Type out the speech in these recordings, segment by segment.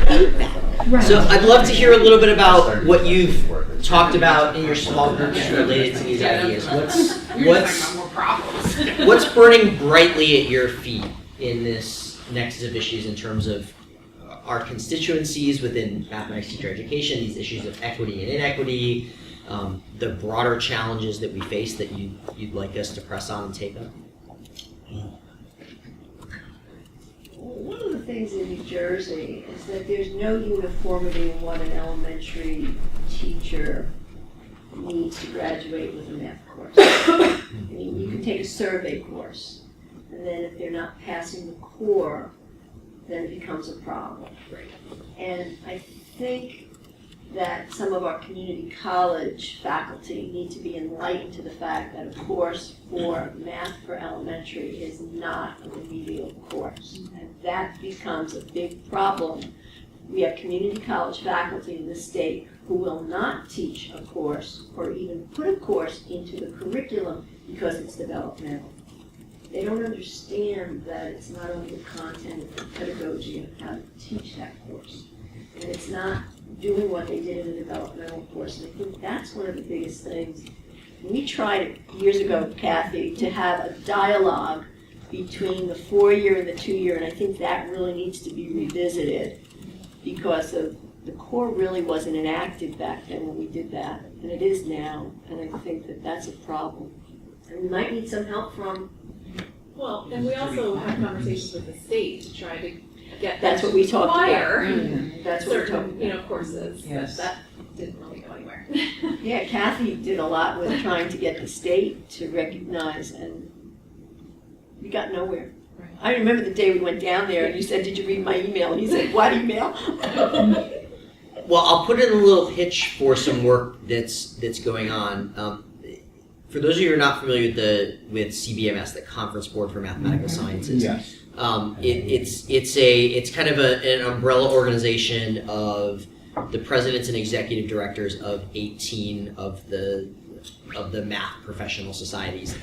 feedback. Right. So I'd love to hear a little bit about what you've talked about in your small groups related to these ideas. What's burning brightly at your feet in this nexus of issues in terms of our constituencies within mathematics teacher education, these issues of equity and inequity, the broader challenges that we face that you'd like us to press on and take up? One of the things in New Jersey is that there's no uniformity in what an elementary teacher needs to graduate with a math course. I mean, you can take a survey course, and then if they're not passing the core, then it becomes a problem. And I think that some of our community college faculty need to be enlightened to the fact that a course for math for elementary is not a remedial course. And that becomes a big problem. We have community college faculty in the state who will not teach a course or even put a course into the curriculum because it's developmental. They don't understand that it's not only the content, it's the pedagogy of how to teach that course. And it's not doing what they did in the developmental course. And I think that's one of the biggest things. We tried years ago, Kathy, to have a dialogue between the 4-year and the 2-year, and I think that really needs to be revisited because of the core really wasn't enacted back then when we did that, and it is now, and I think that that's a problem. And we might need some help from... Well, and we also have conversations with the state to try to get That's what we talked about. That's what we talked certain, about. courses. Yes. But that didn't really go anywhere. Yeah, Kathy did a lot with trying to get the state to recognize, and we got nowhere. Right. I remember the day we went down there and you said, "Did you read my email?" And he said, "What email?" Well, I'll put in a little pitch for some work that's going on. For those of you who are not familiar with CBMS, the Conference Board for Mathematical Sciences, Yes. It's kind of an umbrella organization of the presidents and executive directors of 18 of the math professional societies.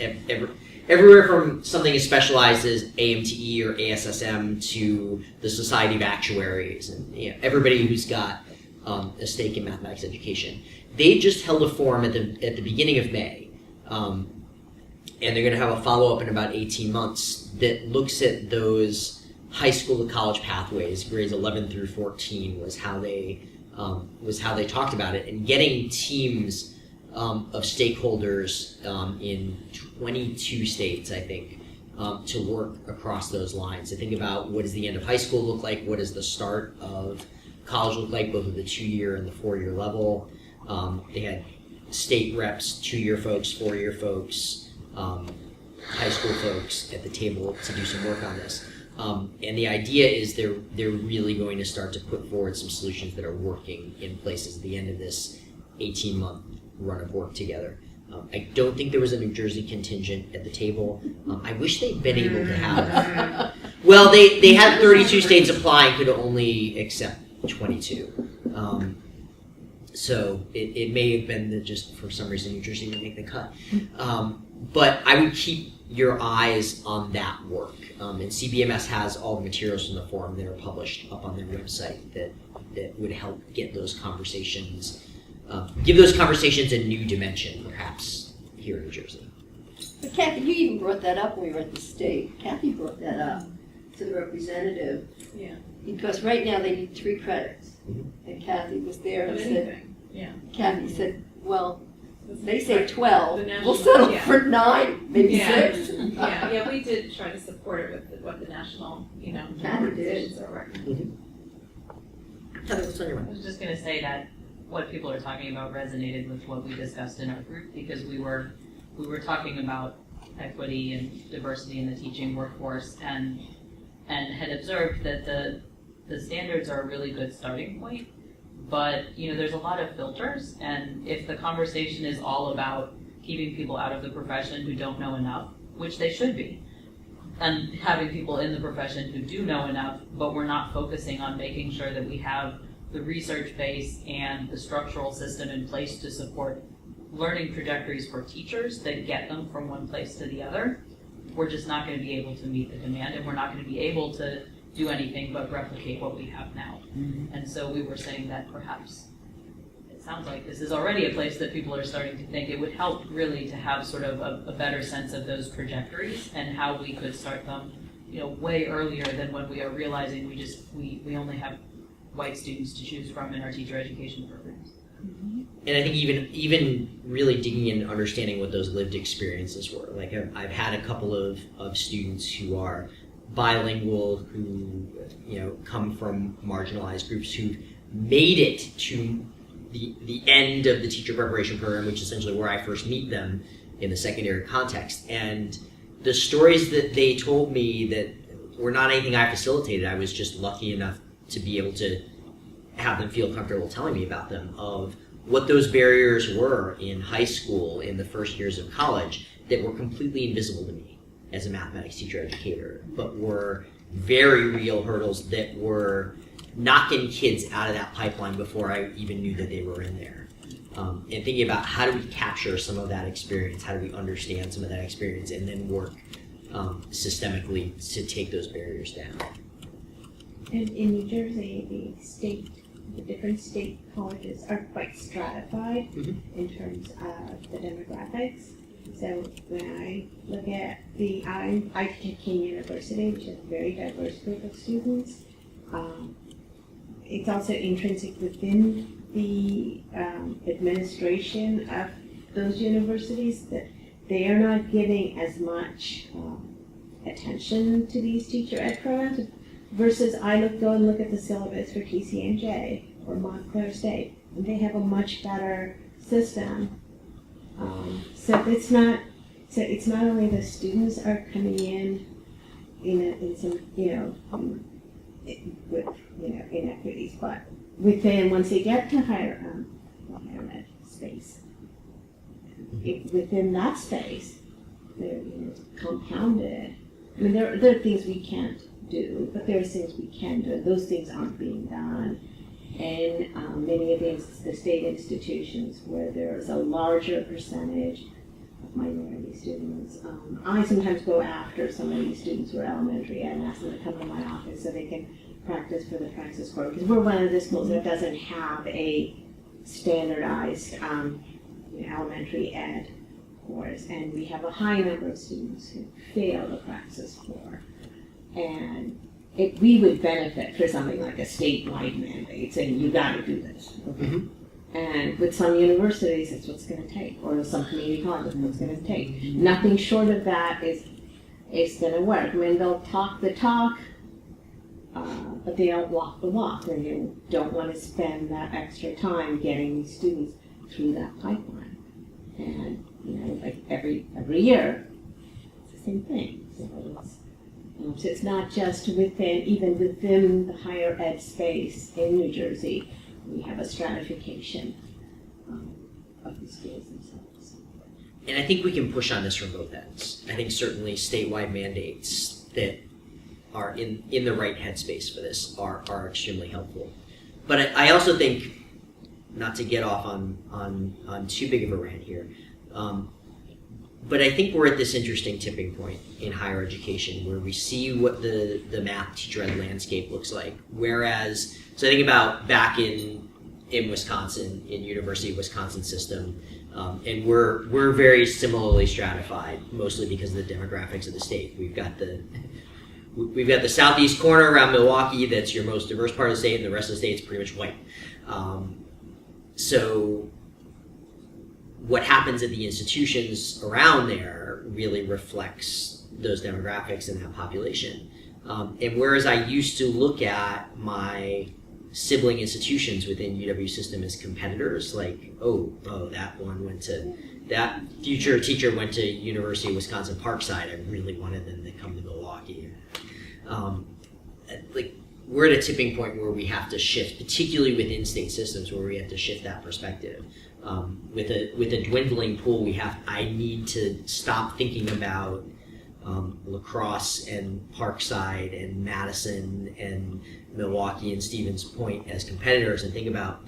Everywhere from something as specialized as AMTE or ASSM to the Society of Actuaries, and everybody who's got a stake in mathematics education. They just held a forum at the beginning of May. And they're going to have a follow-up in about 18 months that looks at those high school to college pathways. Grades 11 through 14 was how they talked about it, and getting teams of stakeholders in 22 states, I think, to work across those lines to think about what does the end of high school look like, what does the start of college look like, both at the 2-year and the 4-year level. They had state reps, 2-year folks, 4-year folks, high school folks at the table to do some work on this. And the idea is they're really going to start to put forward some solutions that are working in places at the end of this 18-month run of work together. I don't think there was a New Jersey contingent at the table. I wish they'd been able to have... Well, they had 32 states apply and could only accept 22. So it may have been that just for some reason New Jersey didn't make the cut. But I would keep your eyes on that work. And CBMS has all the materials from the forum that are published up on their website that would help get those conversations, give those conversations a new dimension, perhaps, here in New Jersey. But Kathy, you even brought that up when we were at the state. Kathy brought that up to the representative. Yeah. Because right now they need 3 credits. Mm-hmm. And Kathy was there and Of said, anything. Yeah. Kathy said, well, they say Right. 12. The national- We'll settle yeah. for 9, maybe Yeah. 6. Yeah, we did try to support it with what the national, Kathy organizations are working. Heather, what's on your I mind? was just going to say that what people are talking about resonated with what we discussed in our group, because we were talking about equity and diversity in the teaching workforce, and had observed that the standards are a really good starting point, but there's a lot of filters, and if the conversation is all about keeping people out of the profession who don't know enough, which they should be, and having people in the profession who do know enough, but we're not focusing on making sure that we have the research base and the structural system in place to support learning trajectories for teachers that get them from one place to the other, we're just not going to be able to meet the demand, and we're not going to be able to do anything but replicate what we have now. And so we were saying that perhaps it sounds like this is already a place that people are starting to think it would help really to have sort of a better sense of those trajectories and how we could start them, way earlier than when we are realizing we only have white students to choose from in our teacher education programs. And I think even really digging in and understanding what those lived experiences were. Like I've had a couple of students who are bilingual, who come from marginalized groups, who've made it to the end of the teacher preparation program, which is essentially where I first meet them in the secondary context. And the stories that they told me that were not anything I facilitated, I was just lucky enough to be able to have them feel comfortable telling me about them, of what those barriers were in high school, in the first years of college, that were completely invisible to me as a mathematics teacher educator, but were very real hurdles that were knocking kids out of that pipeline before I even knew that they were in there. And thinking about how do we capture some of that experience, how do we understand some of that experience, and then work systemically to take those barriers down. And in New Jersey, the different state colleges are quite stratified in terms of the demographics. So when I look at I teach at King University, which is a very diverse group of students. It's also intrinsic within the administration of those universities that they are not giving as much attention to these teacher ed programs. Versus I go and look at the syllabus for TCNJ or Montclair State, and they have a much better system. So it's not only the students are coming in some with inequities, but once they get to higher ed space, within that space, they're compounded. I mean, there are things we can't do, but there are things we can do. Those things aren't being done. And many of the state institutions where there's a larger percentage of minority students. I sometimes go after some of these students who are elementary and ask them to come to my office so they can practice for the Praxis Corps, because we're one of the schools that doesn't have a standardized elementary ed course, and we have a high number of students who fail the Praxis Corps. And we would benefit for something like a statewide mandate saying, you got to do this. Okay? And with some universities, it's what's going to take, or some community colleges, it's what's going to take. Nothing short of that is going to work. I mean, they'll talk the talk, but they don't walk the walk, and they don't want to spend that extra time getting these students through that pipeline. And like every year, it's the same thing. So it's not just even within the higher ed space in New Jersey, we have a stratification of the schools themselves. And I think we can push on this from both ends. I think certainly statewide mandates that are in the right headspace for this are extremely helpful. But I also think, not to get off on too big of a rant here, but I think we're at this interesting tipping point in higher education where we see what the math teacher ed landscape looks like. Whereas, so I think about back in Wisconsin, in University of Wisconsin system, and we're very similarly stratified, mostly because of the demographics of the state. We've got the southeast corner around Milwaukee that's your most diverse part of the state, and the rest of the state's pretty much white. So what happens at the institutions around there really reflects those demographics and that population. And whereas I used to look at my sibling institutions within UW system as competitors, like, oh, that future teacher went to University of Wisconsin Parkside, I really wanted them to come to Milwaukee. We're at a tipping point where we have to shift, particularly within state systems, where we have to shift that perspective. With a dwindling pool, I need to stop thinking about La Crosse and Parkside and Madison and Milwaukee and Stevens Point as competitors, and think about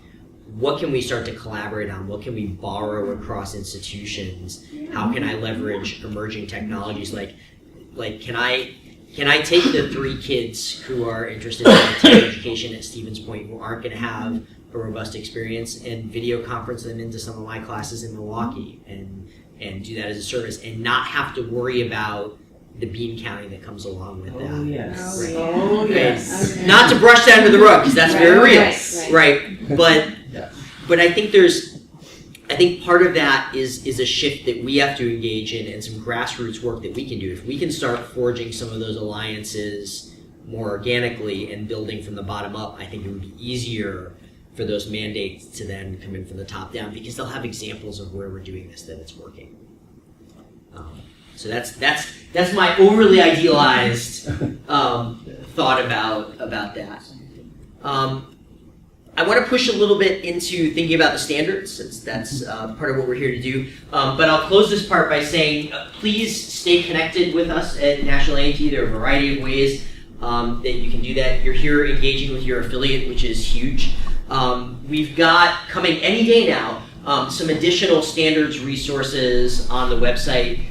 what can we start to collaborate on, what can we borrow across institutions, how can I leverage emerging technologies, like can I can I take the 3 kids who are interested in teacher education at Stevens Point who aren't going to have a robust experience and video conference them into some of my classes in Milwaukee and do that as a service and not have to worry about the bean counting that comes along with that. Oh, yes. Right. Oh, yes. Okay. Not to brush that under the rug, because that's very real, Right. But I think part of that is a shift that we have to engage in and some grassroots work that we can do. If we can start forging some of those alliances more organically and building from the bottom up, I think it would be easier for those mandates to then come in from the top down, because they'll have examples of where we're doing this that it's working. So that's my overly idealized thought about that. I want to push a little bit into thinking about the standards, since that's part of what we're here to do. But I'll close this part by saying, please stay connected with us at National AMTE. There are a variety of ways that you can do that. You're here engaging with your affiliate, which is huge. We've got, coming any day now, some additional standards resources on the website.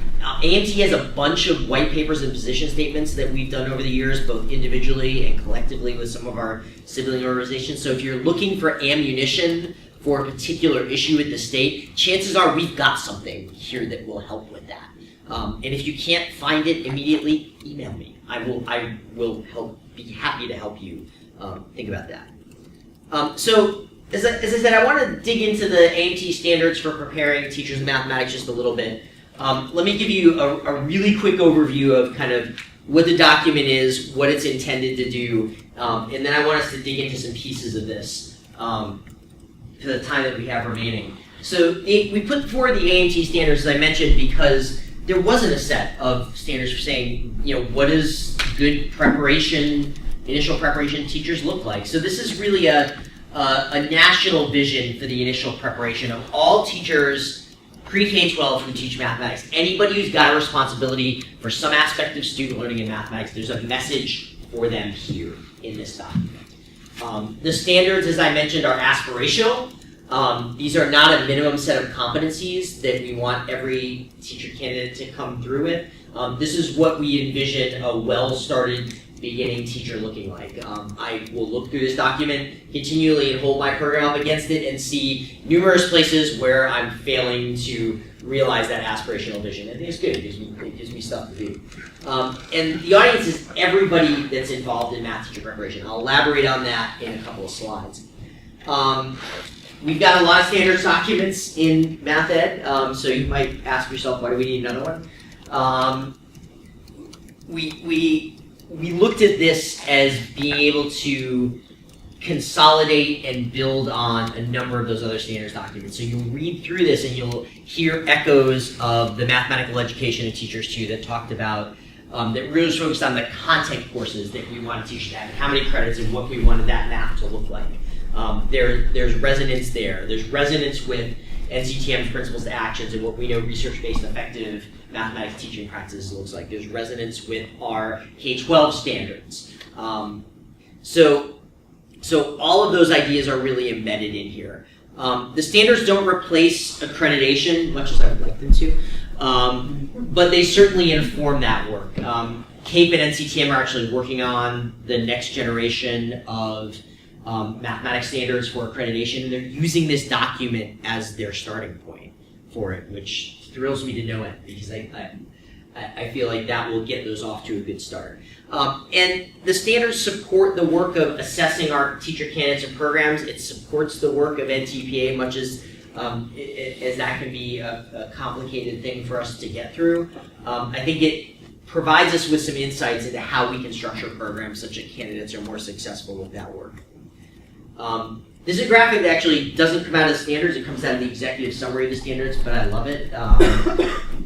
AMTE has a bunch of white papers and position statements that we've done over the years, both individually and collectively with some of our sibling organizations. So if you're looking for ammunition for a particular issue with the state, chances are we've got something here that will help with that. And if you can't find it immediately, email me. I will be happy to help you think about that. So as I said, I want to dig into the AMTE standards for preparing teachers in mathematics just a little bit. Let me give you a really quick overview of kind of what the document is, what it's intended to do, and then I want us to dig into some pieces of this for the time that we have remaining. So we put forward the AMTE standards, as I mentioned, because there wasn't a set of standards for saying, what does good preparation, initial preparation teachers look like? So this is really a national vision for the initial preparation of all teachers pre-K-12 who teach mathematics. Anybody who's got a responsibility for some aspect of student learning in mathematics, there's a message for them here in this document. The standards, as I mentioned, are aspirational. These are not a minimum set of competencies that we want every teacher candidate to come through with. This is what we envision a well-started beginning teacher looking like. I will look through this document continually and hold my program up against it and see numerous places where I'm failing to realize that aspirational vision. I think it's good. It gives me stuff to do. And the audience is everybody that's involved in math teacher preparation. I'll elaborate on that in a couple of slides. We've got a lot of standards documents in math ed, so you might ask yourself, why do we need another one? We looked at this as being able to consolidate and build on a number of those other standards documents. So you'll read through this and you'll hear echoes of the mathematical education of teachers too that talked about, that really was focused on the content courses that we want to teach that, and how many credits and what we wanted that math to look like. There's resonance there. There's resonance with NCTM's principles to actions and what we know research-based effective mathematics teaching practices looks like. There's resonance with our K-12 standards. So all of those ideas are really embedded in here. The standards don't replace accreditation, much as I would like them to, but they certainly inform that work. CAPE and NCTM are actually working on the next generation of mathematics standards for accreditation, and they're using this document as their starting point for it, which thrills me to know it, because I feel like that will get those off to a good start. And the standards support the work of assessing our teacher candidates and programs. It supports the work of NTPA, much as that can be a complicated thing for us to get through. I think it provides us with some insights into how we can structure programs such that candidates are more successful with that work. This is a graphic that actually doesn't come out of the standards. It comes out of the executive summary of the standards, but I love it.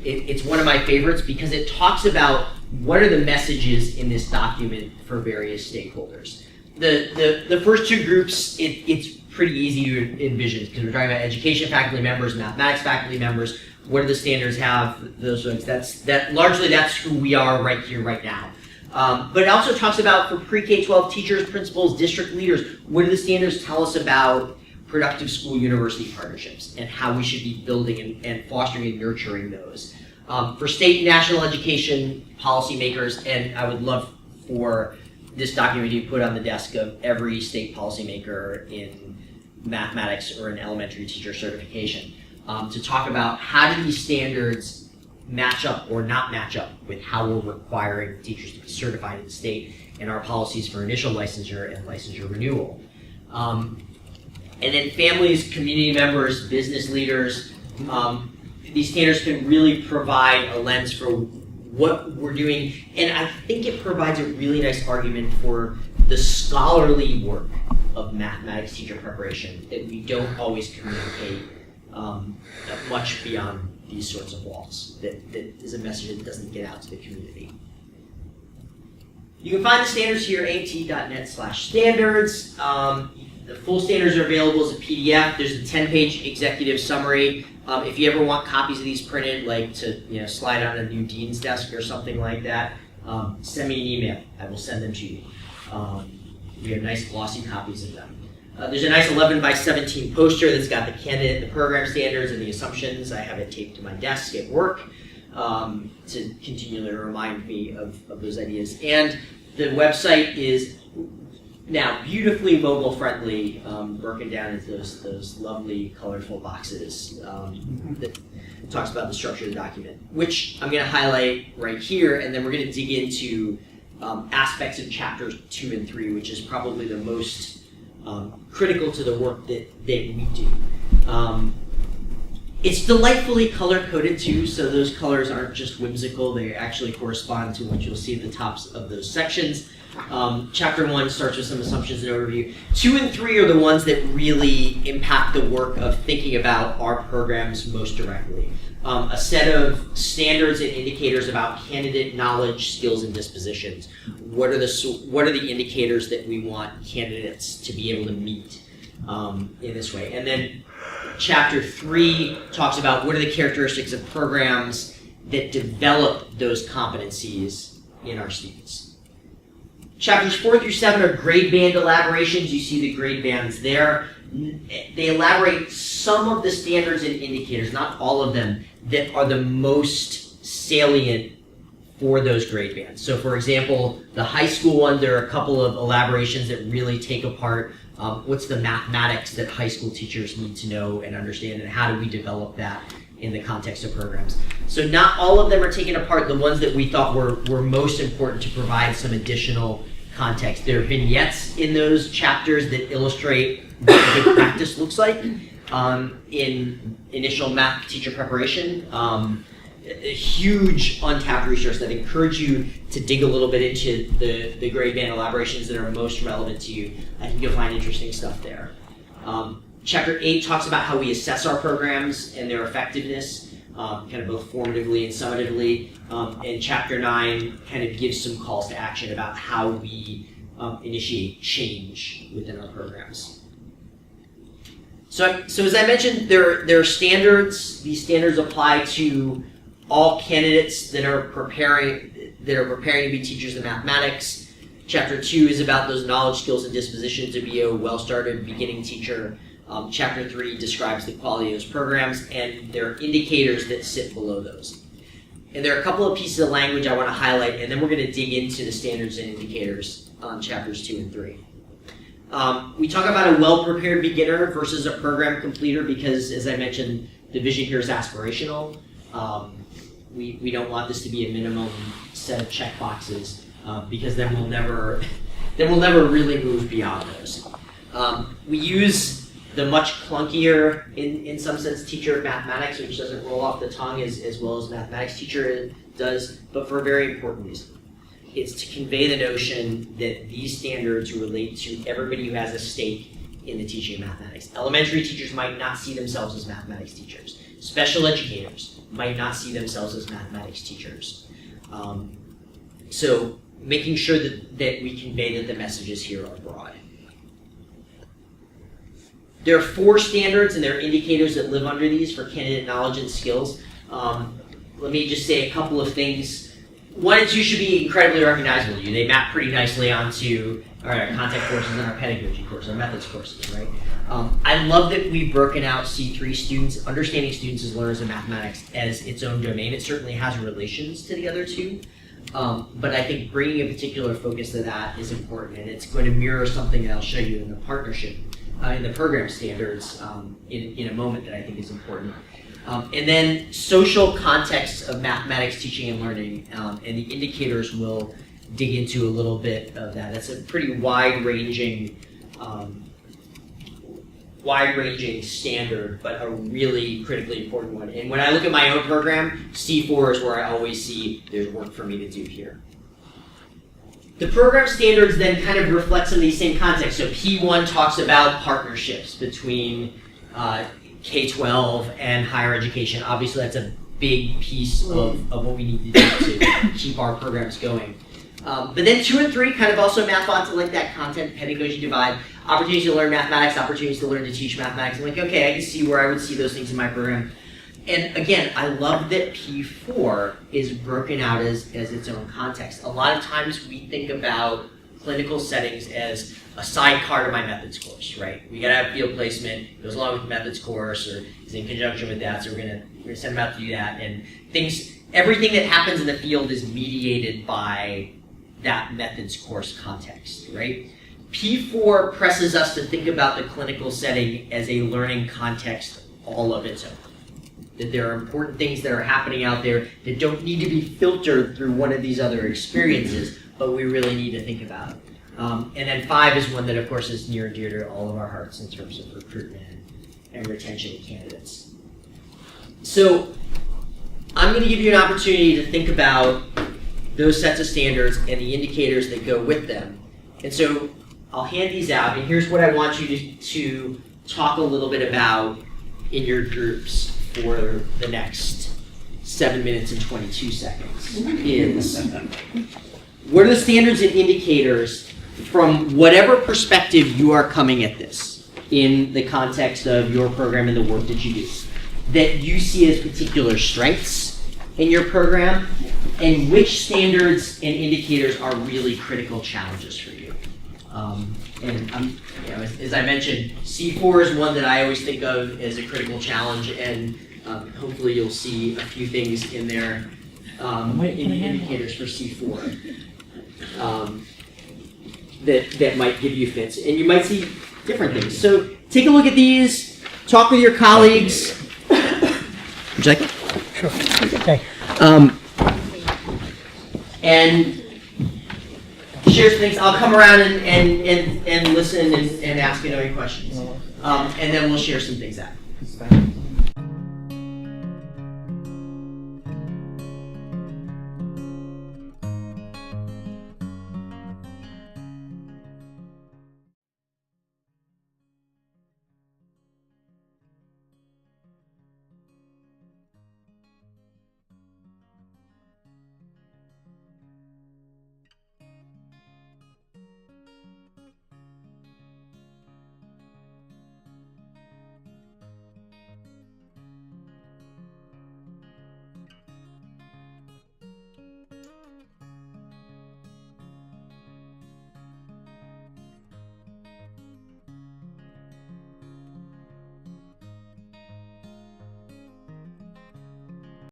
It's one of my favorites because it talks about what are the messages in this document for various stakeholders. The first two groups, it's pretty easy to envision because we're talking about education faculty members, mathematics faculty members. What do the standards have? Those folks. Largely that's who we are right here, right now. But it also talks about for pre-K-12 teachers, principals, district leaders, what do the standards tell us about productive school-university partnerships and how we should be building and fostering and nurturing those. For state and national education policymakers, and I would love for this document to be put on the desk of every state policymaker in mathematics or an elementary teacher certification, to talk about how do these standards match up or not match up with how we're requiring teachers to be certified in the state and our policies for initial licensure and licensure renewal. And then families, community members, business leaders, these standards can really provide a lens for what we're doing, and I think it provides a really nice argument for the scholarly work of mathematics teacher preparation that we don't always communicate much beyond these sorts of walls. That is a message that doesn't get out to the community. You can find the standards here, AMTE.net/standards. The full standards are available as a PDF. There's a 10-page executive summary. If you ever want copies of these printed, like to slide on a new dean's desk or something like that, send me an email. I will send them to you. We have nice glossy copies of them. There's a nice 11 by 17 poster that's got the candidate, the program standards, and the assumptions. I have it taped to my desk at work to continually remind me of those ideas. And the website is now beautifully mobile friendly, broken down into those lovely colorful boxes that talks about the structure of the document, which I'm going to highlight right here, and then we're going to dig into aspects of chapters 2 and 3, which is probably the most critical to the work that we do. It's delightfully color-coded too, so those colors aren't just whimsical, they actually correspond to what you'll see at the tops of those sections. Chapter 1 starts with some assumptions and overview. 2 and 3 are the ones that really impact the work of thinking about our programs most directly. A set of standards and indicators about candidate knowledge, skills, and dispositions. What are the indicators that we want candidates to be able to meet in this way? And then Chapter 3 talks about what are the characteristics of programs that develop those competencies in our students. Chapters 4 through 7 are grade band elaborations. You see the grade bands there. They elaborate some of the standards and indicators, not all of them, that are the most salient for those grade bands. So for example, the high school one, there are a couple of elaborations that really take apart what's the mathematics that high school teachers need to know and understand, and how do we develop that in the context of programs. So not all of them are taken apart. The ones that we thought were most important to provide some additional context. There are vignettes in those chapters that illustrate what good practice looks like in initial math teacher preparation. A huge untapped resource that I encourage you to dig a little bit into the grade band elaborations that are most relevant to you. I think you'll find interesting stuff there. Chapter 8 talks about how we assess our programs and their effectiveness, kind of both formatively and summatively. And Chapter 9 kind of gives some calls to action about how we initiate change within our programs. So as I mentioned, there are standards. These standards apply to all candidates that are preparing to be teachers of mathematics. Chapter 2 is about those knowledge, skills, and dispositions to be a well-started beginning teacher. Chapter 3 describes the quality of those programs, and there are indicators that sit below those. And there are a couple of pieces of language I want to highlight, and then we're going to dig into the standards and indicators on chapters 2 and 3. We talk about a well-prepared beginner versus a program completer because, as I mentioned, the vision here is aspirational. We don't want this to be a minimum set of check boxes because then we'll never really move beyond those. We use the much clunkier, in some sense, teacher of mathematics, which doesn't roll off the tongue as well as mathematics teacher does, but for a very important reason. It's to convey the notion that these standards relate to everybody who has a stake in the teaching of mathematics. Elementary teachers might not see themselves as mathematics teachers. Special educators might not see themselves as mathematics teachers. So making sure that we convey that the messages here are broad. There are 4 standards and there are indicators that live under these for candidate knowledge and skills. Let me just say a couple of things. 1 and 2 should be incredibly recognizable to you. They map pretty nicely onto our content courses and our pedagogy course, our methods courses, right? I love that we've broken out C3 students, understanding students as learners in mathematics, as its own domain. It certainly has relations to the other two, but I think bringing a particular focus to that is important, and it's going to mirror something that I'll show you in the partnership, in the program standards in a moment that I think is important. And then social contexts of mathematics teaching and learning, and the indicators will dig into a little bit of that. That's a pretty wide-ranging standard, but a really critically important one. And when I look at my own program, C4 is where I always see there's work for me to do here. The program standards then kind of reflect some of these same contexts. So P1 talks about partnerships between K-12 and higher education. Obviously, that's a big piece of what we need to do to keep our programs going. But then 2 and 3 kind of also map onto like that content pedagogy divide. Opportunities to learn mathematics, opportunities to learn to teach mathematics. I'm like, okay, I can see where I would see those things in my program. And again, I love that P4 is broken out as its own context. A lot of times we think about clinical settings as a sidecar to my methods course, right? We gotta have field placement, it goes along with the methods course, or is in conjunction with that, so we're gonna send them out to do that. And everything that happens in the field is mediated by that methods course context, right? P4 presses us to think about the clinical setting as a learning context all of its own. That there are important things that are happening out there that don't need to be filtered through one of these other experiences, but we really need to think about. And then 5 is one that, of course, is near and dear to all of our hearts in terms of recruitment and retention of candidates. So I'm going to give you an opportunity to think about those sets of standards and the indicators that go with them. And so I'll hand these out, and here's what I want you to talk a little bit about in your groups for the next 7 minutes and 22 seconds. Is what are the standards and indicators from whatever perspective you are coming at this in the context of your program and the work that you do, that you see as particular strengths in your program, and which standards and indicators are really critical challenges for you. As I mentioned, C4 is one that I always think of as a critical challenge, and hopefully you'll see a few things in there in the indicators for C4 that might give you fits, and you might see different things. So take a look at these, talk with your colleagues. Would you like it? Sure. Okay. And share some things. I'll come around and listen and ask any questions. And then we'll share some things out.